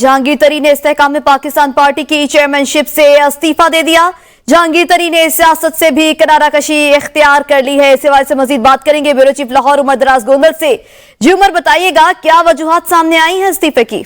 जहांगीर तरीन ने इस्तेहकाम पाकिस्तान पार्टी की चेयरमैनशिप से इस्तीफा दे दिया। जहांगीर तरीन ने सियासत से भी किनारा कशी इख्तियार कर ली है। इस हवाले से मजीद बात करेंगे ब्यूरो चीफ लाहौर उमर दराज गोंदल से। जी उमर, बताइएगा क्या वजूहात सामने आई हैं इस्तीफे की?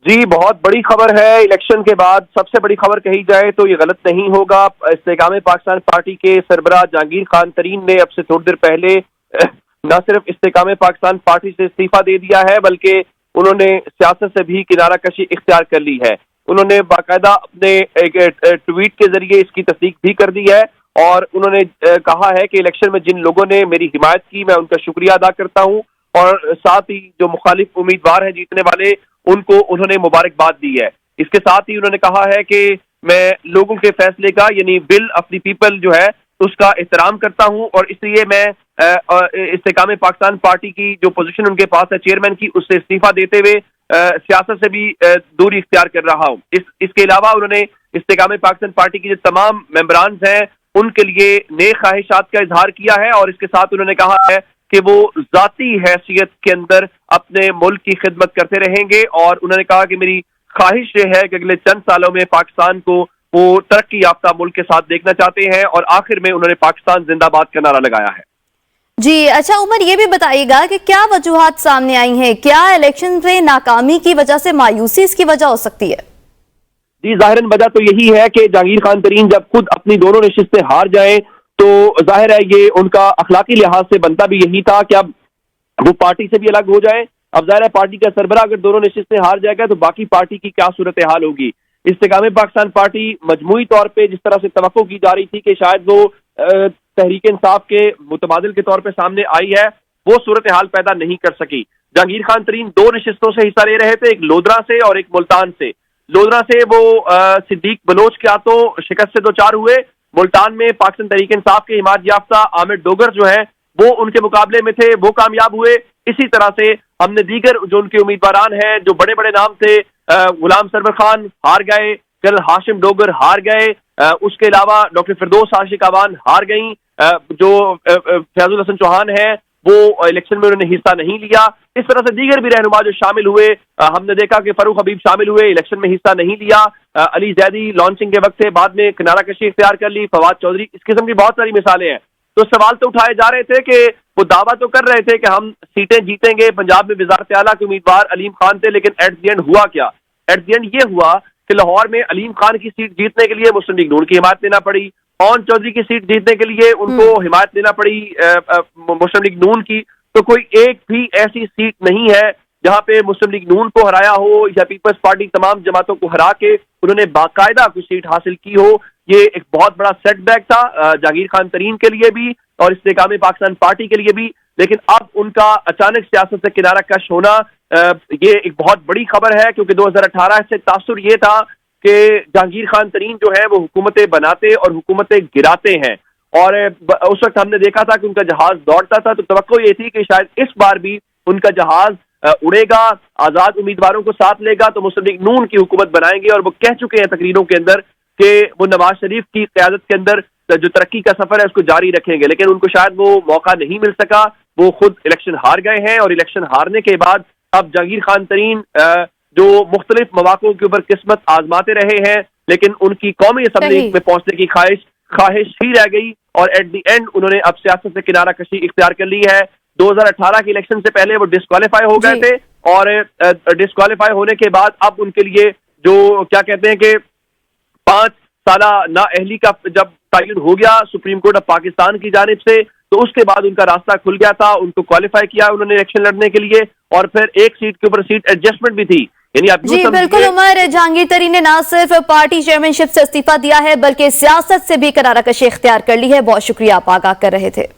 जी, बहुत बड़ी खबर है। इलेक्शन के बाद सबसे बड़ी खबर कही जाए तो ये गलत नहीं होगा। इस्तेहकाम पाकिस्तान पार्टी के सरबराह जहांगीर खान तरीन ने अब से थोड़ी देर पहले न सिर्फ इस्तेहकाम पाकिस्तान पार्टी से इस्तीफा दे दिया है, बल्कि उन्होंने सियासत से भी किनारा कशी इख्तियार कर ली है। उन्होंने बाकायदा अपने एक ट्वीट के जरिए इसकी तस्दीक भी कर दी है और उन्होंने कहा है कि इलेक्शन में जिन लोगों ने मेरी हिमायत की, मैं उनका शुक्रिया अदा करता हूं और साथ ही जो मुखालिफ उम्मीदवार हैं जीतने वाले, उनको उन्होंने मुबारकबाद दी है। इसके साथ ही उन्होंने कहा है कि मैं लोगों के फैसले का, यानी बिल ऑफ द पीपल जो है, उसका एहतराम करता हूं और इसलिए मैं इस्तेहकाम पाकिस्तान पार्टी की जो पोजीशन उनके पास है चेयरमैन की, उससे इस्तीफा देते हुए सियासत से भी दूरी इख्तियार कर रहा हूं। इसके अलावा उन्होंने इस्तेहकाम पाकिस्तान पार्टी की जो तमाम मेंबरान हैं उनके लिए नेक ख्वाहिशात का इजहार किया है और इसके साथ उन्होंने कहा है कि वो जाती हैसियत के अंदर अपने मुल्क की खिदमत करते रहेंगे और उन्होंने कहा कि मेरी ख्वाहिश ये है कि अगले चंद सालों में पाकिस्तान को वो तरक्की याफ्ता मुल्क के साथ देखना चाहते हैं और आखिर में उन्होंने पाकिस्तान जिंदाबाद का नारा लगाया है। जी अच्छा उमर, ये भी बताइएगा कि क्या वजूहात सामने आई हैं? क्या इलेक्शन में नाकामी की वजह से मायूसी इसकी वजह हो सकती है? जी, जाहिरन वजह तो यही है कि जहांगीर खान तरीन जब खुद अपनी दोनों नशिस्तें हार जाएं तो जाहिर है ये उनका अखलाकी लिहाज से बनता भी यही था कि अब वो पार्टी से भी अलग हो जाए। अब जाहिर है पार्टी का सरबराह अगर दोनों नशिस्तें हार जाएगा तो बाकी पार्टी की क्या सूरत हाल होगी। इस्तेहकाम पाकिस्तान पार्टी मजमूई तौर पे जिस तरह से तवक्को की जा रही थी कि शायद वो तहरीक इंसाफ के मुतबादिल के तौर पे सामने आई है, वो सूरत हाल पैदा नहीं कर सकी। जहांगीर खान तरीन दो नशिस्तों से हिस्सा ले रहे थे, एक लोधरा से और एक मुल्तान से। लोधरा से वो सिद्दीक बलोच के हाथों शिकस्त से दो चार हुए। मुल्तान में पाकिस्तान तहरीक इंसाफ के हिमायत याफ्ता आमिर डोगर जो है वो उनके मुकाबले में थे, वो कामयाब हुए। इसी तरह से हमने दीगर जो उनके उम्मीदवारान हैं जो बड़े बड़े नाम थे, गुलाम सरवर खान हार गए, कर्नल हाशिम डोगर हार गए, उसके अलावा डॉक्टर फिरदौस आशिक अवान हार गई, जो फैजुल हसन चौहान है वो इलेक्शन में उन्होंने हिस्सा नहीं लिया। इस तरह से दीगर भी रहनुमा जो शामिल हुए, हमने देखा कि फरूख हबीब शामिल हुए, इलेक्शन में हिस्सा नहीं लिया। अली जैदी लॉन्चिंग के वक्त से बाद में किनारा कशी इख्तियार कर ली, फवाद चौधरी, इस किस्म की बहुत सारी मिसालें हैं। तो सवाल तो उठाए जा रहे थे कि वो दावा तो कर रहे थे कि हम सीटें जीतेंगे। पंजाब में वज़ारत आला के उम्मीदवार अलीम खान थे, लेकिन एट द एंड हुआ क्या? एट द एंड ये हुआ कि लाहौर में अलीम खान की सीट जीतने के लिए मुस्लिम लीग नून की हिमायत लेना पड़ी, पवन चौधरी की सीट जीतने के लिए उनको हिमायत लेना पड़ी मुस्लिम लीग नून की। तो कोई एक भी ऐसी सीट नहीं है जहां पे मुस्लिम लीग नून को हराया हो या पीपल्स पार्टी तमाम जमातों को हरा के उन्होंने बाकायदा कोई सीट हासिल की हो। ये एक बहुत बड़ा सेटबैक था जहांगीर खान तरीन के लिए भी और इस्तेहकाम पाकिस्तान पार्टी के लिए भी। लेकिन अब उनका अचानक सियासत से किनारा कश होना ये एक बहुत बड़ी खबर है, क्योंकि 2018 से तासुर ये था कि जहांगीर खान तरीन जो है वो हुकूमतें बनाते और हुकूमतें गिराते हैं और उस वक्त हमने देखा था कि उनका जहाज दौड़ता था। तो तवक्को ये थी कि शायद इस बार भी उनका जहाज उड़ेगा, आजाद उम्मीदवारों को साथ लेगा तो मुस्लिम लीग नून की हुकूमत बनाएंगे। और वो कह चुके हैं तकरीरों के अंदर कि वो नवाज शरीफ की क़यादत के अंदर जो तरक्की का सफर है उसको जारी रखेंगे, लेकिन उनको शायद वो मौका नहीं मिल सका। वो खुद इलेक्शन हार गए हैं और इलेक्शन हारने के बाद अब जहांगीर खान तरीन जो मुख्तलिफ मौक़ों के ऊपर किस्मत आजमाते रहे हैं, लेकिन उनकी कौमी असम्बली में पहुंचने की ख्वाहिश ही रह गई और एट दी एंड उन्होंने अब सियासत से किनारा कशी इख्तियार कर ली है। 2018 के इलेक्शन से पहले वो डिस्क्वालीफाई हो गए थे और डिस्क्वालीफाई होने के बाद अब उनके लिए जो क्या कहते हैं कि 5 साला नाअहली का जब तयन हो गया सुप्रीम कोर्ट ऑफ पाकिस्तान की जानिब से, तो उसके बाद उनका रास्ता खुल गया था। उनको क्वालिफाई किया उन्होंने इलेक्शन लड़ने के लिए और फिर एक सीट के ऊपर सीट एडजस्टमेंट भी थी। यानी आप जी बिल्कुल उमर, जहांगीर तरीन ने न सिर्फ पार्टी चेयरमैनशिप से इस्तीफा दिया है बल्कि सियासत से भी किनारा कशी इख्तियार कर ली है। बहुत शुक्रिया, आप आगाह कर रहे थे।